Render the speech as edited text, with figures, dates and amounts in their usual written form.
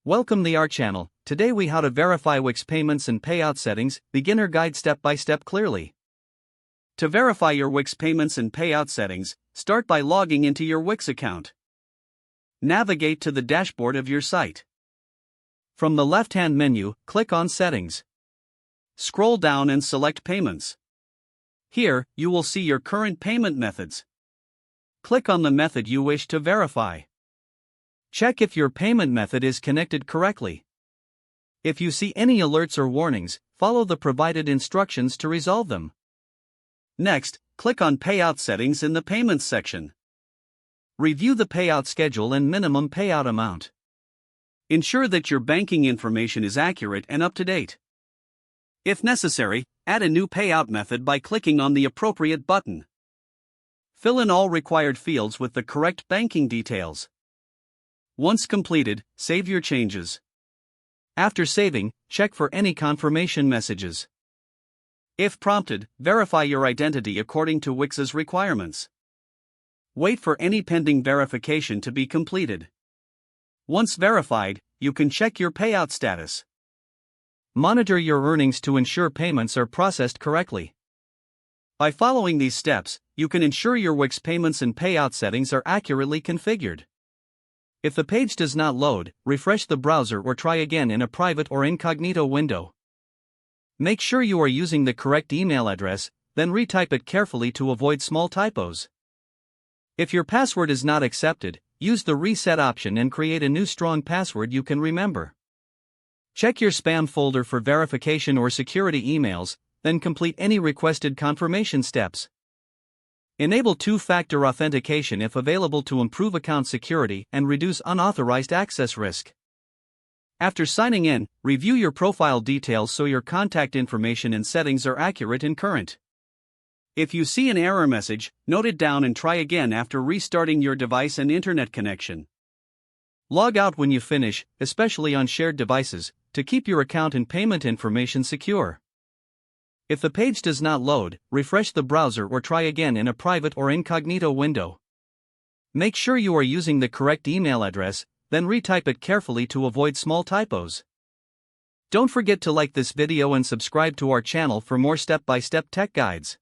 Welcome to our channel. Today we how to verify Wix payments and payout settings, beginner guide step by step clearly. To verify your Wix payments and payout settings, start by logging into your Wix account. Navigate to the dashboard of your site. From the left-hand menu, click on Settings. Scroll down and select Payments. Here, you will see your current payment methods. Click on the method you wish to verify. Check if your payment method is connected correctly. If you see any alerts or warnings, follow the provided instructions to resolve them. Next, click on Payout Settings in the Payments section. Review the payout schedule and minimum payout amount. Ensure that your banking information is accurate and up to date. If necessary, add a new payout method by clicking on the appropriate button. Fill in all required fields with the correct banking details. Once completed, save your changes. After saving, check for any confirmation messages. If prompted, verify your identity according to Wix's requirements. Wait for any pending verification to be completed. Once verified, you can check your payout status. Monitor your earnings to ensure payments are processed correctly. By following these steps, you can ensure your Wix payments and payout settings are accurately configured. If the page does not load, refresh the browser or try again in a private or incognito window. Make sure you are using the correct email address, then retype it carefully to avoid small typos. If your password is not accepted, use the reset option and create a new strong password you can remember. Check your spam folder for verification or security emails, then complete any requested confirmation steps. Enable two-factor authentication if available to improve account security and reduce unauthorized access risk. After signing in, review your profile details so your contact information and settings are accurate and current. If you see an error message, note it down and try again after restarting your device and internet connection. Log out when you finish, especially on shared devices, to keep your account and payment information secure. If the page does not load, refresh the browser or try again in a private or incognito window. Make sure you are using the correct email address, then retype it carefully to avoid small typos. Don't forget to like this video and subscribe to our channel for more step-by-step tech guides.